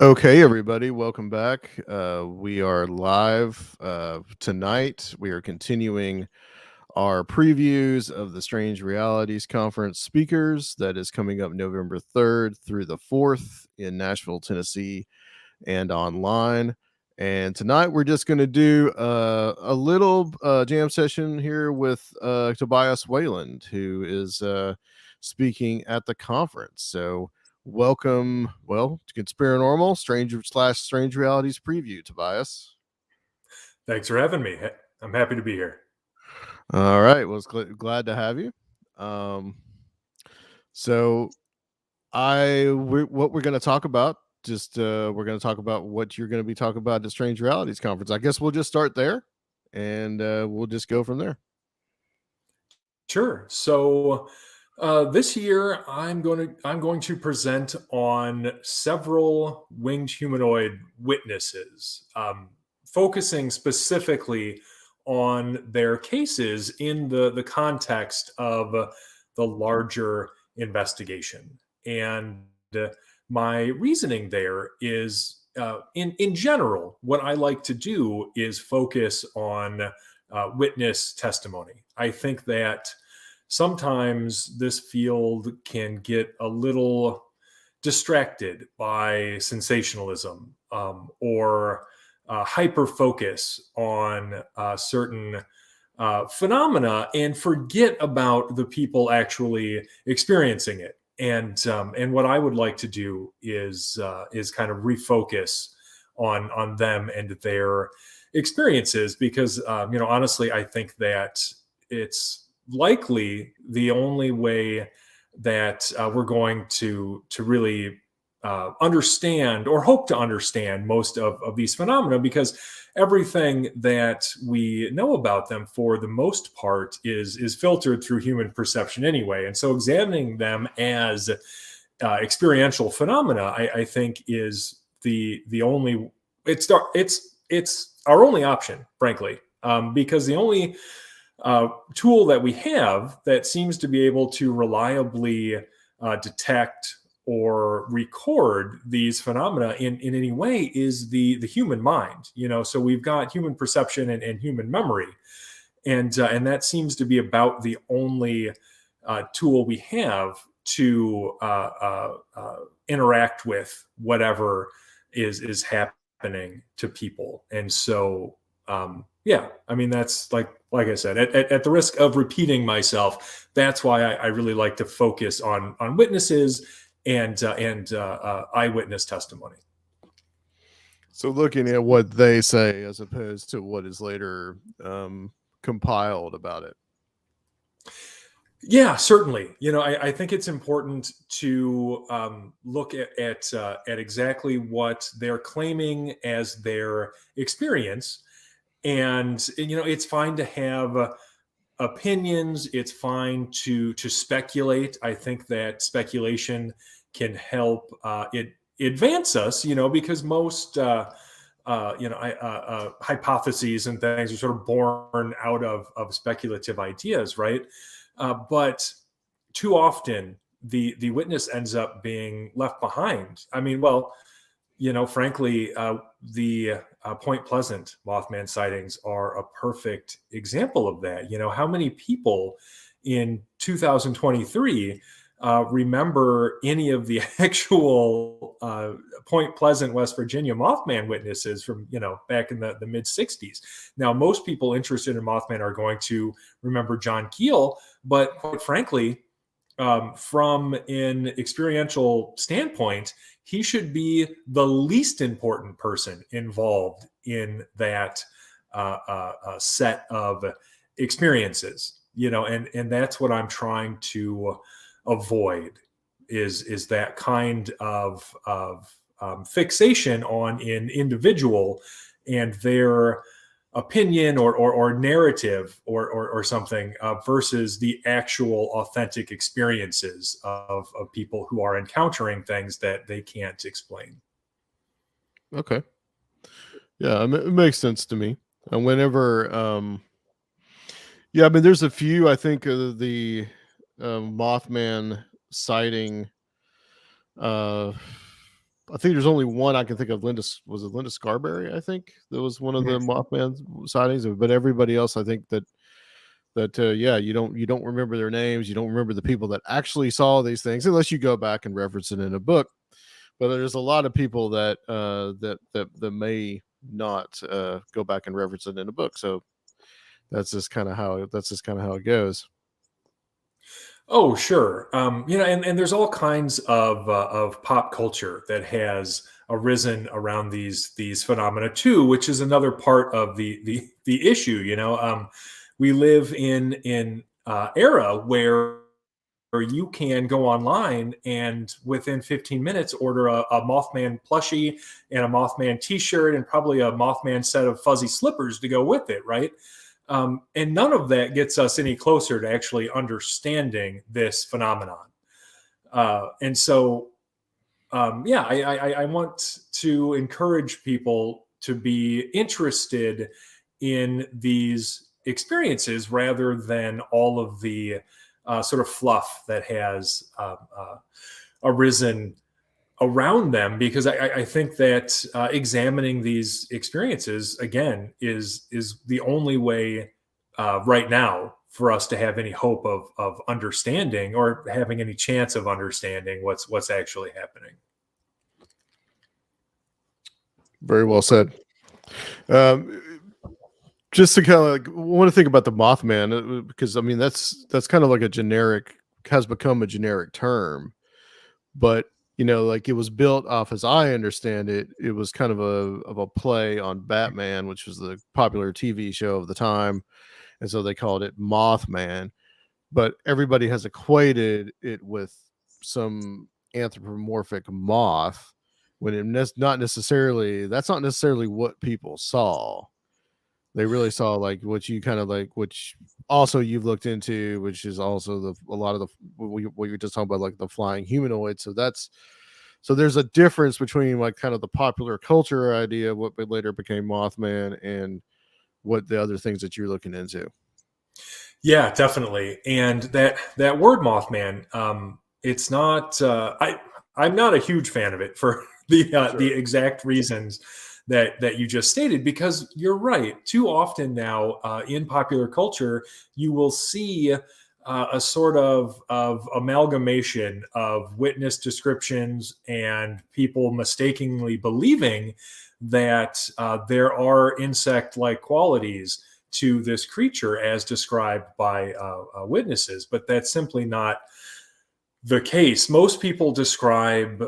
Okay, everybody, welcome back. We are live tonight. We are continuing our previews of the Strange Realities Conference speakers that is coming up November 3rd through the 4th in Nashville, Tennessee, and online. And tonight we're just going to do a little jam session here with Tobias Wayland, who is speaking at the conference. So welcome, to Conspiranormal, Strange Realities preview, Tobias. Thanks for having me. I'm happy to be here. All right, well, it's glad to have you. So what we're going to talk about, we're going to talk about what you're going to be talking about at the Strange Realities Conference. I guess we'll just start there, and we'll just go from there. Sure. So this year I'm going to present on several winged humanoid witnesses, focusing specifically on their cases in the context of the larger investigation. And my reasoning there is, in general, what I like to do is focus on witness testimony. I think that sometimes this field can get a little distracted by sensationalism, or hyper focus on certain phenomena and forget about the people experiencing it. And what I would like to do is kind of refocus on them and their experiences, because honestly, I think that it's likely the only way that we're going to really understand, or hope to understand, most of these phenomena, because everything that we know about them, for the most part, is filtered through human perception anyway. And so examining them as experiential phenomena, I think, is the only it's our only option, frankly, because the only tool that we have that seems to be able to reliably detect or record these phenomena in any way is the human mind. So we've got human perception and human memory, and that seems to be about the only tool we have to interact with whatever is happening to people. And so yeah, I mean, that's like I said, at the risk of repeating myself, that's why I really like to focus on witnesses and eyewitness testimony. So looking at what they say as opposed to what is later compiled about it. Yeah, certainly. I think it's important to look at exactly what they're claiming as their experience. And it's fine to have opinions. It's fine to speculate. I think that speculation can help it advance us, because most hypotheses and things are sort of born out of speculative ideas, right? But too often the witness ends up being left behind. I mean, well, frankly, the Point Pleasant Mothman sightings are a perfect example of that. How many people in 2023 remember any of the actual Point Pleasant, West Virginia Mothman witnesses from, back in the mid 60s? Now, most people interested in Mothman are going to remember John Keel, but quite frankly, from an experiential standpoint, he should be the least important person involved in that set of experiences. And that's what I'm trying to avoid, is that kind of fixation on an individual and their opinion or narrative or something, versus the actual authentic experiences of people who are encountering things that they can't explain. Okay. Yeah, it makes sense to me. And whenever yeah, I mean, there's a few, I think, the Mothman sighting I think there's only one I can think of. Was it Linda Scarberry? I think that was one of the Mothman sightings. But everybody else, I think yeah, you don't remember their names. You don't remember the people that actually saw these things unless you go back and reference it in a book. But there's a lot of people that may not go back and reference it in a book. So that's just kind of how it goes. Oh, sure. And there's all kinds of pop culture that has arisen around these phenomena too, which is another part of the issue. We live in era where you can go online and within 15 minutes order a Mothman plushie and a Mothman T-shirt and probably a Mothman set of fuzzy slippers to go with it, right? And none of that gets us any closer to actually understanding this phenomenon. And so, yeah, I want to encourage people to be interested in these experiences rather than all of the sort of fluff that has arisen around them, because I think that examining these experiences again is the only way right now for us to have any hope of understanding or having any chance of understanding what's actually happening. Very well said. Um, just to kind of want to think about the Mothman, because I mean that's kind of like has become a generic term, but like it was built off, as I understand it, it was kind of a play on Batman, which was the popular TV show of the time, and so they called it Mothman. But everybody has equated it with some anthropomorphic moth when that's not necessarily what people saw. They really saw like what you kind of like, which also you've looked into, which is also a lot of the what you're just talking about, like the flying humanoid. So there's a difference between like kind of the popular culture idea, what later became Mothman, and what the other things that you're looking into. Yeah, definitely. And that word Mothman, it's not. I'm not a huge fan of it for the Sure. exact reasons that you just stated. Because you're right. Too often now in popular culture, you will see a sort of amalgamation of witness descriptions and people mistakenly believing that there are insect-like qualities to this creature as described by witnesses, but that's simply not the case. Most people describe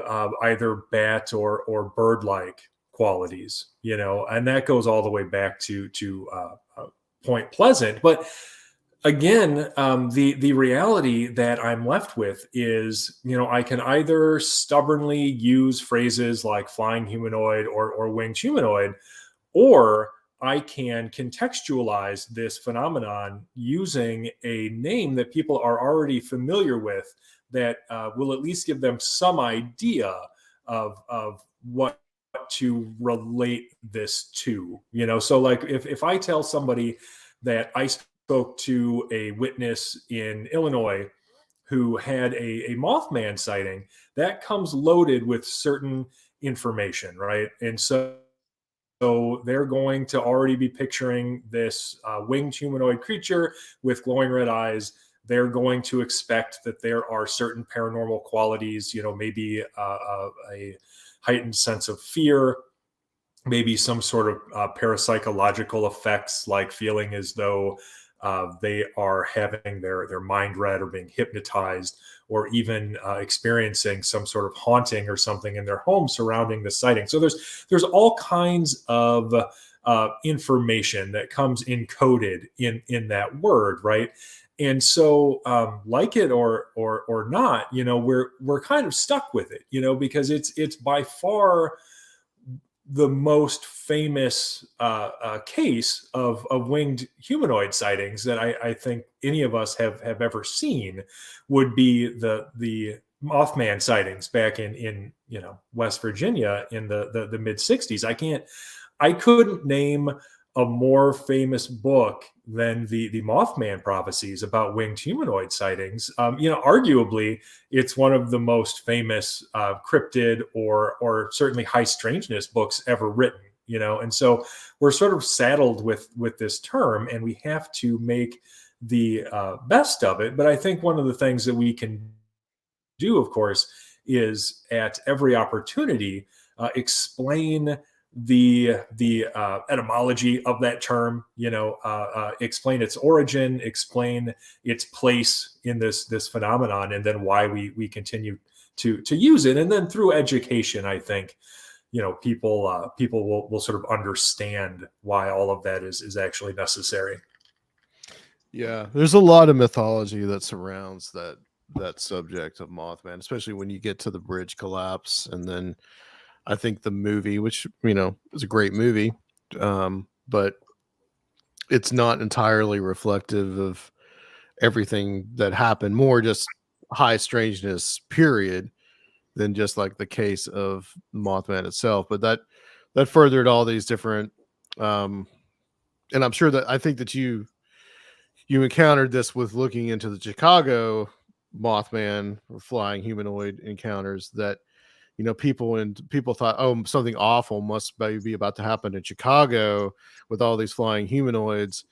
either bat or bird-like qualities, and that goes all the way back to Point Pleasant. But again, the reality that I'm left with is, I can either stubbornly use phrases like flying humanoid or winged humanoid, or I can contextualize this phenomenon using a name that people are already familiar with that will at least give them some idea of what to relate this to. So like if I tell somebody that I spoke to a witness in Illinois who had a Mothman sighting, that comes loaded with certain information, right? And so they're going to already be picturing this winged humanoid creature with glowing red eyes. They're going to expect that there are certain paranormal qualities, maybe a heightened sense of fear, maybe some sort of parapsychological effects, like feeling as though they are having their mind read or being hypnotized, or even experiencing some sort of haunting or something in their home surrounding the sighting. So there's all kinds of information that comes encoded in that word, right? And so, like it or not, we're kind of stuck with it, because it's by far the most famous case of winged humanoid sightings that I think any of us have ever seen would be the Mothman sightings back in West Virginia in the mid 60s. I couldn't name a more famous book than the Mothman prophecies about winged humanoid sightings. Arguably, it's one of the most famous cryptid or certainly high strangeness books ever written. And so we're sort of saddled with this term, and we have to make the best of it. But I think one of the things that we can do, of course, is at every opportunity explain the etymology of that term. Explain its origin, explain its place in this phenomenon, and then why we continue to use it. And then through education, I think people will sort of understand why all of that is actually necessary. Yeah, there's a lot of mythology that surrounds that subject of Mothman, especially when you get to the bridge collapse, and then I think the movie, which is a great movie, but it's not entirely reflective of everything that happened. More just high strangeness, period, than just like the case of Mothman itself. But that furthered all these different, um, and I'm sure that I think that you encountered this with looking into the Chicago Mothman or flying humanoid encounters, that people thought, oh, something awful must be about to happen in Chicago with all these flying humanoids,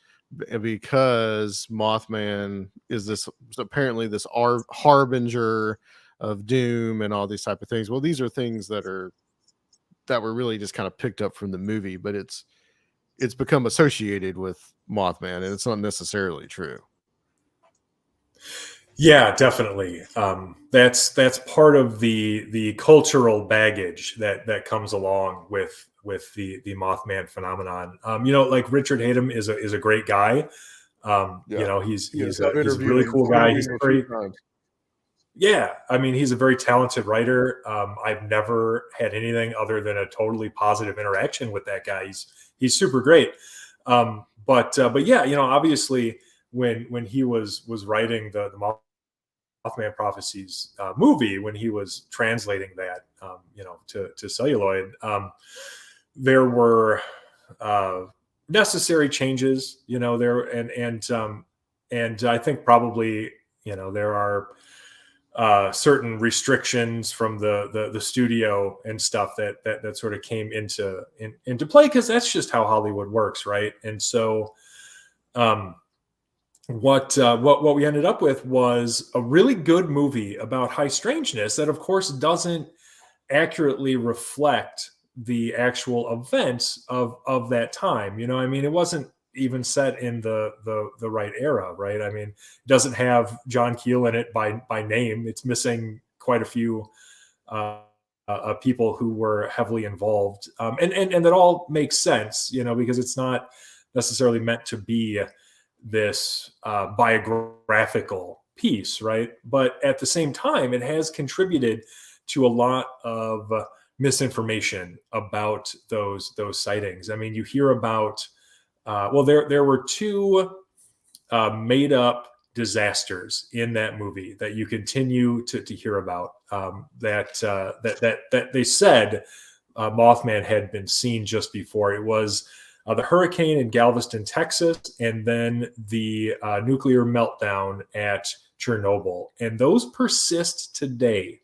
because Mothman is this apparently this harbinger of doom and all these type of things. Well, these are things that were really just kind of picked up from the movie, but it's become associated with Mothman, and it's not necessarily true. Yeah, definitely. That's part of the cultural baggage that comes along with the Mothman phenomenon. Like Richard Hatem is a great guy. Yeah. He's Yes, he's I've a he's a interviewed really him. cool I've guy. interviewed He's him a few very times. Yeah. I mean, he's a very talented writer. I've never had anything other than a totally positive interaction with that guy. He's super great. But yeah, obviously when he was writing the Mothman Prophecies movie, when he was translating that, to celluloid, there were uh, necessary changes, there and I think probably there are certain restrictions from the studio and stuff that sort of came into play, because that's just how Hollywood works, right? And so um, what we ended up with was a really good movie about high strangeness that, of course, doesn't accurately reflect the actual events of that time. I mean, it wasn't even set in the right era, right? I mean, it doesn't have John Keel in it by name. It's missing quite a few people who were heavily involved, and that all makes sense, because it's not necessarily meant to be this biographical piece, right? But at the same time, it has contributed to a lot of misinformation about those sightings. I mean, you hear about well, there were two made up disasters in that movie that you continue to hear about, that they said Mothman had been seen just before. It was the hurricane in Galveston, Texas, and then the nuclear meltdown at Chernobyl. And those persist today.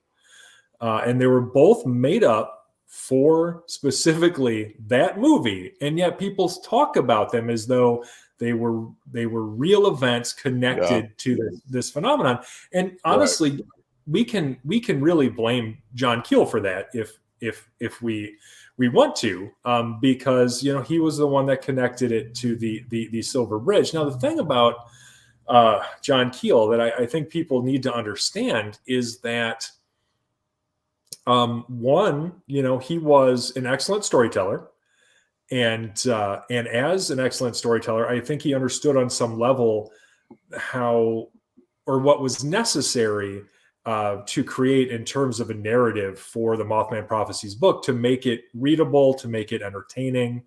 And they were both made up for specifically that movie. And yet people talk about them as though they were real events Yeah. connected to this phenomenon. And Right. honestly, we can really blame John Keel for that if we want to, because he was the one that connected it to the Silver Bridge. Now, the thing about John Keel that I think people need to understand is that one, he was an excellent storyteller, and as an excellent storyteller, I think he understood on some level how or what was necessary to create in terms of a narrative for the Mothman Prophecies book to make it readable, to make it entertaining.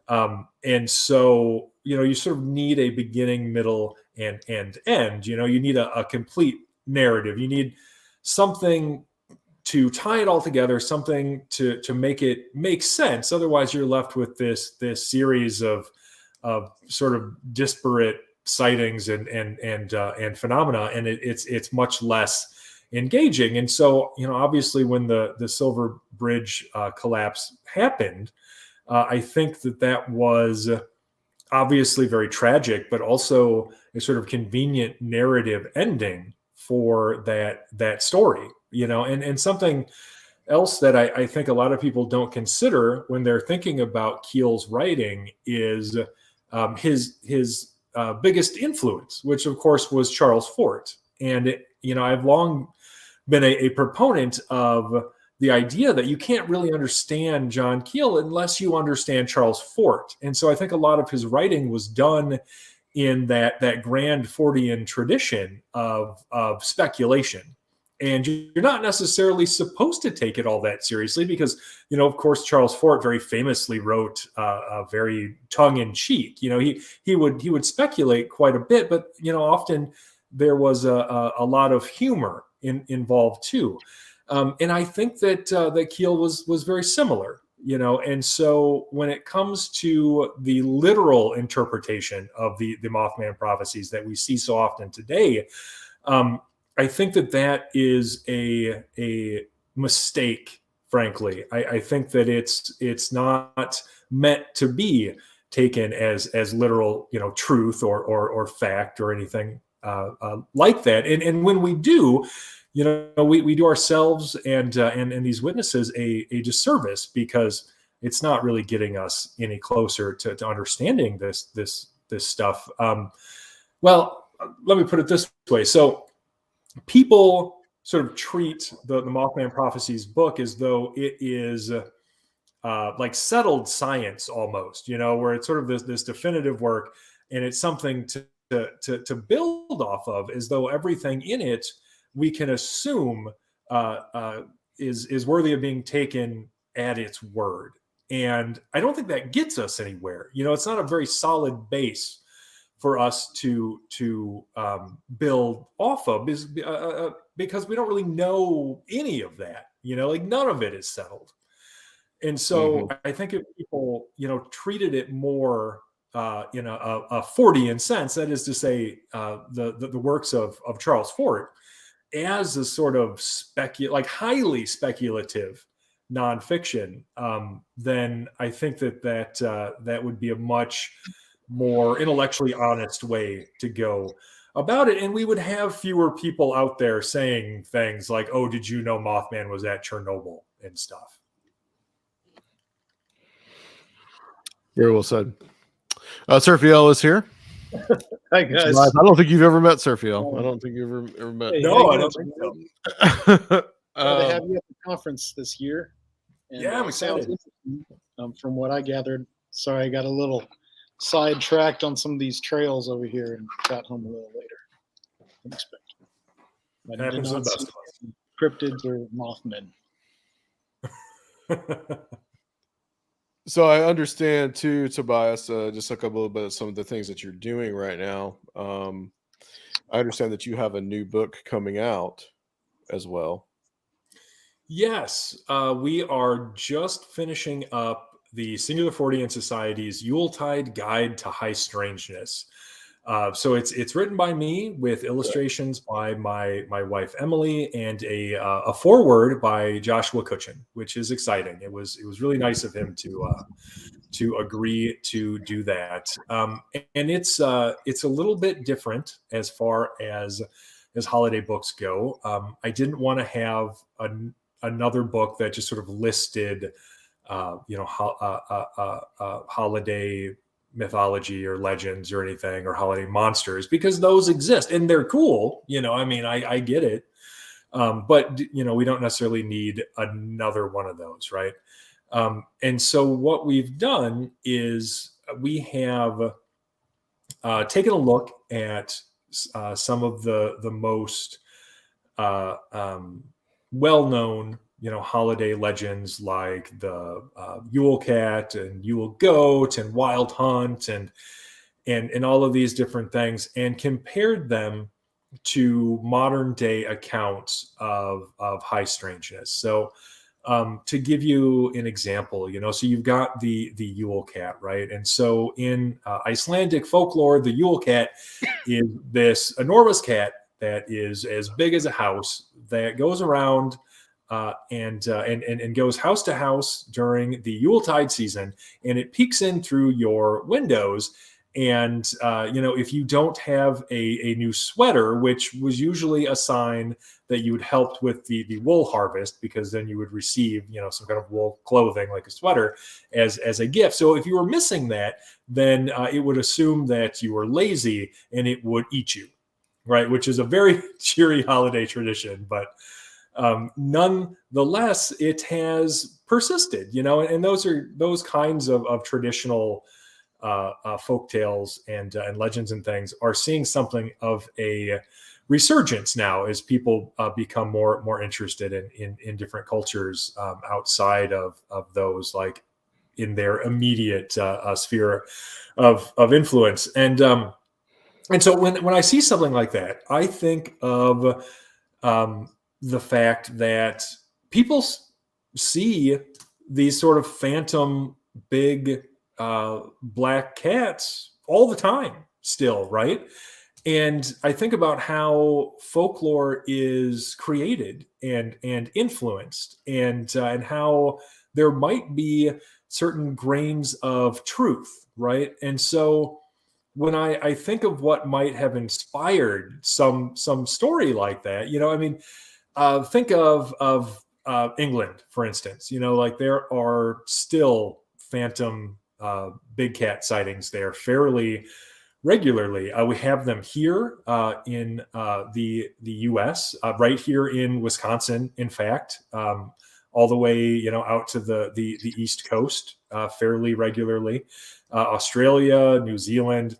And so, you sort of need a beginning, middle, and end. You need a complete narrative. You need something to tie it all together, something to make it make sense. Otherwise, you're left with this series of sort of disparate sightings and phenomena, and it's much less engaging. And so, obviously, when the Silver Bridge collapse happened, I think that was obviously very tragic, but also a sort of convenient narrative ending for that story. And something else that I think a lot of people don't consider when they're thinking about Keel's writing is his biggest influence, which of course was Charles Fort. And I've long been a proponent of the idea that you can't really understand John Keel unless you understand Charles Fort. And so I think a lot of his writing was done in that grand Fortean tradition of speculation. And you're not necessarily supposed to take it all that seriously because, of course, Charles Fort very famously wrote very tongue-in-cheek. He would speculate quite a bit, but often there was a lot of humor involved too. And I think that Keel was very similar. And so when it comes to the literal interpretation of the Mothman prophecies that we see so often today, I think that is a mistake. Frankly, I think that it's not meant to be taken as literal, truth or fact or anything like that. And when we do, we do ourselves and these witnesses a disservice because it's not really getting us any closer to understanding this stuff. Well, let me put it this way. So people sort of treat the Mothman Prophecies book as though it is like settled science almost, where it's sort of this definitive work, and it's something to build off of, as though everything in it we can assume is worthy of being taken at its word. And I don't think that gets us anywhere. It's not a very solid base for us to build off of, because we don't really know any of that. Like none of it is settled. And so I think if people, treated it more in a Fortean sense, that is to say, the works of Charles Fort, as a sort of highly speculative nonfiction, then I think that would be a much more intellectually honest way to go about it. And we would have fewer people out there saying things like, oh, did you know Mothman was at Chernobyl and stuff. Very well said. Surfiel is here. Hi guys. I don't think you've ever met Surfiel. I don't think you've ever met. No, I don't think so. They have you at the conference this year. And yeah, I'm excited. From what I gathered, sorry, I got a little sidetracked on some of these trails over here and got home a little later than expected. I did not see cryptids or Mothmen. So I understand too, Tobias, just look up a little bit of some of the things that you're doing right now. I understand that you have a new book coming out as well. Yes, we are just finishing up the Singular Fortean Society's Yuletide Guide to High Strangeness. So it's written by me with illustrations by my wife Emily and a foreword by Joshua Cutchin, which is exciting. It was really nice of him to agree to do that. And it's a little bit different as far as holiday books go. I didn't want to have another book that just sort of listed holiday mythology or legends or anything, or holiday monsters, because those exist and they're cool. I get it. But we don't necessarily need another one of those. Right. And so what we've done is we have taken a look at some of the most well-known holiday legends, like the Yule Cat and Yule Goat and Wild Hunt and all of these different things, and compared them to modern day accounts of high strangeness. So to give you an example, so you've got the Yule cat, right? And so in Icelandic folklore, the Yule cat is this enormous cat that is as big as a house that goes around and goes house to house during the Yuletide season, and it peeks in through your windows. And if you don't have a new sweater, which was usually a sign that you would helped with the wool harvest, because then you would receive some kind of wool clothing like a sweater as a gift. So if you were missing that, then it would assume that you were lazy and it would eat you, right? Which is a very cheery holiday tradition, but nonetheless, it has persisted, and those kinds of traditional folk tales and legends and things are seeing something of a resurgence now as people become more interested in different cultures outside of those, like in their immediate sphere of influence. And so when I see something like that, I think of the fact that people see these sort of phantom big black cats all the time still, right? And I think about how folklore is created and influenced, and how there might be certain grains of truth, right? And so when I think of what might have inspired some story like that, think of England, for instance. Like there are still phantom big cat sightings there fairly regularly. We have them here in the U.S., right here in Wisconsin, in fact, all the way out to the East Coast fairly regularly. Australia, New Zealand,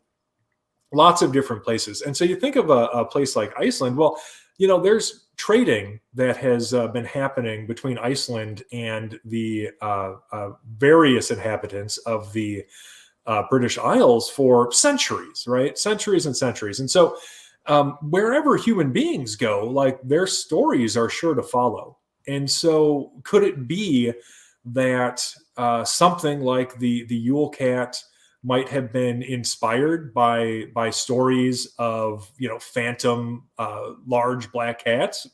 lots of different places. And so you think of a place like Iceland. Well, there's trading that has been happening between Iceland and the various inhabitants of the British Isles for centuries, right? Centuries and centuries. And so wherever human beings go, like their stories are sure to follow. And so could it be that something like the Yule cat might have been inspired by stories of phantom large black cats?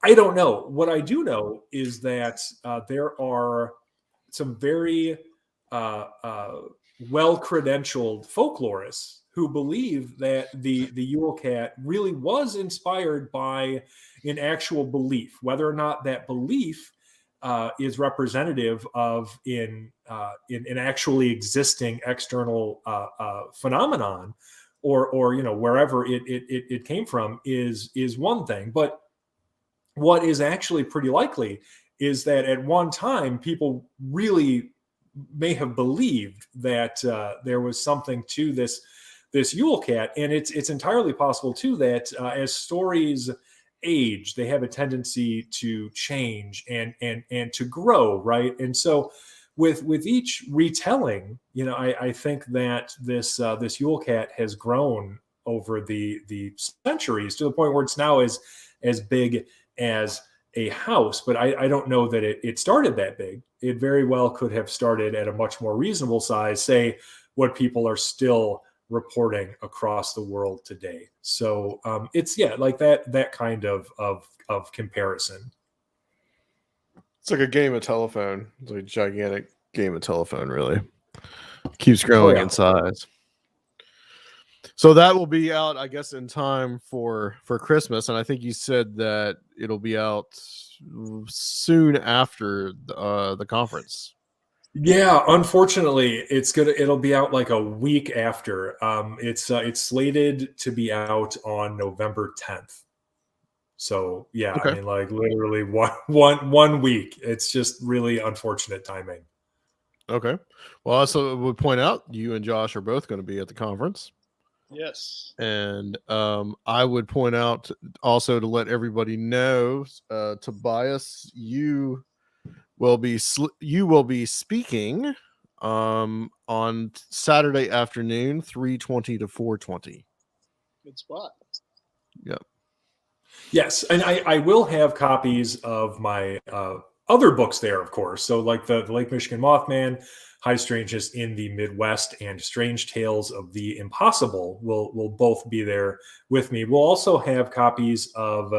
I don't know. What I do know is that there are some very well credentialed folklorists who believe that the Yule cat really was inspired by an actual belief. Whether or not that belief is representative of in actually existing external phenomenon, or wherever it came from is one thing. But what is actually pretty likely is that at one time people really may have believed that there was something to this Yule cat, and it's entirely possible too that as stories age, they have a tendency to change and to grow, right? And so with each retelling, I think that this Yule cat has grown over the centuries to the point where it's now as big as a house. But I don't know that it started that big. It very well could have started at a much more reasonable size, say what people are still reporting across the world today. So it's like that kind of comparison. It's like a game of telephone. It's like a gigantic game of telephone, really. Keeps growing in size. So that will be out, I guess, in time for Christmas. And I think you said that it'll be out soon after the conference. Yeah, unfortunately, it'll be out like a week after. It's slated to be out on November 10th. So yeah, okay. I mean, like literally one week. It's just really unfortunate timing. Okay. Well, I also would point out you and Josh are both going to be at the conference. Yes. And I would point out also to let everybody know, Tobias, you will be speaking on Saturday afternoon, 3:20 to 4:20. Good spot. Yep. Yes, and I will have copies of my other books there, of course. So like the Lake Michigan Mothman, High Strangeness in the Midwest, and Strange Tales of the Impossible will both be there with me. We'll also have copies of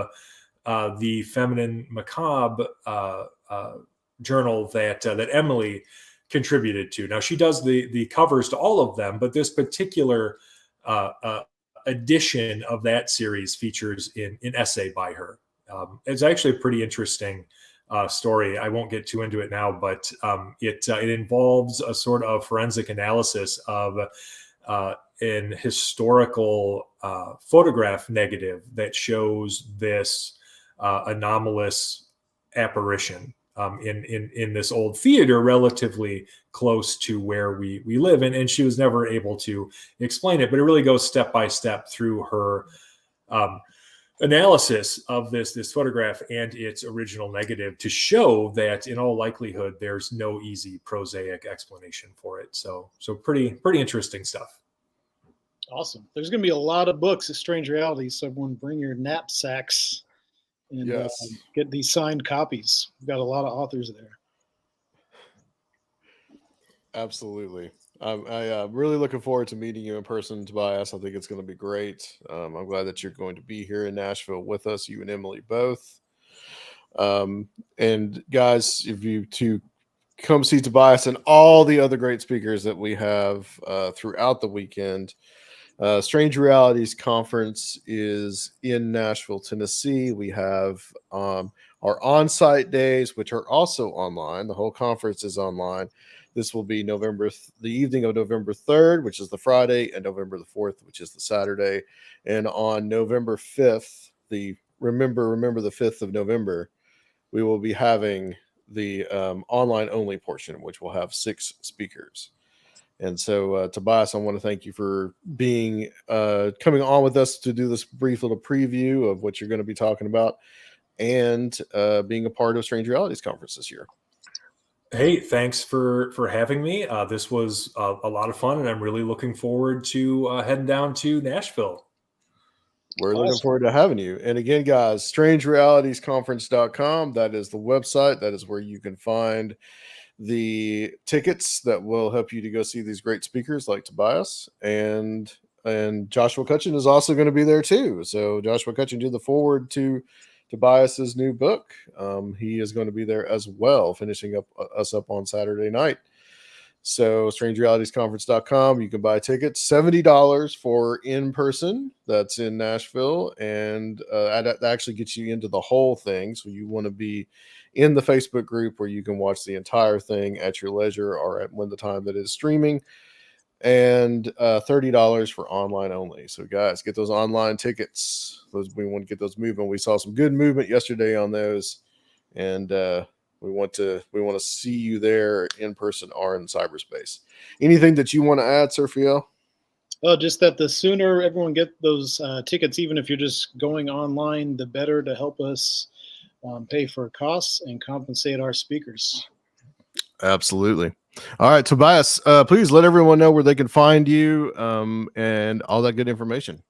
the Feminine Macabre journal that Emily contributed to. Now she does the covers to all of them, but this particular edition of that series features an essay by her. It's actually a pretty interesting story. I won't get too into it now, but it involves a sort of forensic analysis of an historical photograph negative that shows this anomalous apparition in this old theater relatively close to where we live. And she was never able to explain it, but it really goes step by step through her analysis of this photograph and its original negative to show that in all likelihood, there's no easy prosaic explanation for it. So pretty interesting stuff. Awesome. There's going to be a lot of books at Strange Realities, so everyone bring your knapsacks and get these signed copies. We've got a lot of authors there. Absolutely. I'm really looking forward to meeting you in person, Tobias. I think it's going to be great. I'm glad that you're going to be here in Nashville with us, you and Emily both. And guys, if you to come see Tobias and all the other great speakers that we have throughout the weekend. Strange Realities Conference is in Nashville, Tennessee. We have our on-site days, which are also online. The whole conference is online. This will be the evening of November 3rd, which is the Friday, and November the 4th, which is the Saturday. And on November 5th, remember the 5th of November, we will be having the online only portion, which will have 6 speakers. And so, Tobias, I want to thank you for being coming on with us to do this brief little preview of what you're going to be talking about and being a part of Strange Realities Conference this year. Hey, thanks for having me. This was a lot of fun, and I'm really looking forward to heading down to Nashville. We're looking forward to having you. And again, guys, strangerealitiesconference.com. That is the website. That is where you can find the tickets that will help you to go see these great speakers like Tobias, and Joshua Cutchin is also going to be there too. So Joshua Cutchin did the forward to Tobias's new book. He is going to be there as well, finishing us up on Saturday night. So strangerealitiesconference.com. You can buy tickets, $70 for in person. That's in Nashville. And that actually gets you into the whole thing. So you want to be in the Facebook group where you can watch the entire thing at your leisure or at when the time that is streaming. And $30 for online only. So guys, get those online tickets. We want to get those moving. We saw some good movement yesterday on those. And we want to see you there in person or in cyberspace. Anything that you want to add, Sir Fiel? Oh, just that the sooner everyone get those tickets, even if you're just going online, the better to help us pay for costs and compensate our speakers. Absolutely. All right, Tobias, please let everyone know where they can find you and all that good information.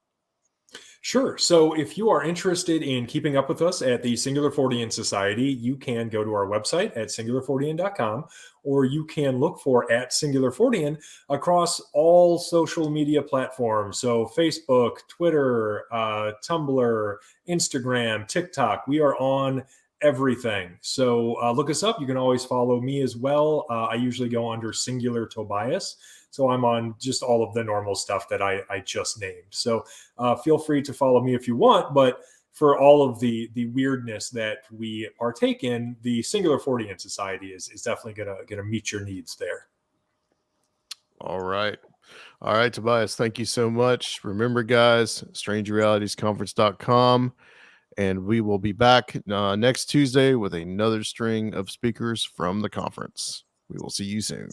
Sure. So if you are interested in keeping up with us at the Singular Fortean Society, you can go to our website at singularfortean.com, or you can look for at Singular Fortean across all social media platforms. So Facebook, Twitter, Tumblr, Instagram, TikTok. We are on everything. So look us up. You can always follow me as well. I usually go under Singular Tobias. So I'm on just all of the normal stuff that I just named. So feel free to follow me if you want. But for all of the weirdness that we partake in, the Singular Fortean Society is definitely gonna meet your needs there. All right. All right, Tobias, thank you so much. Remember, guys, strangerealitiesconference.com. And we will be back next Tuesday with another string of speakers from the conference. We will see you soon.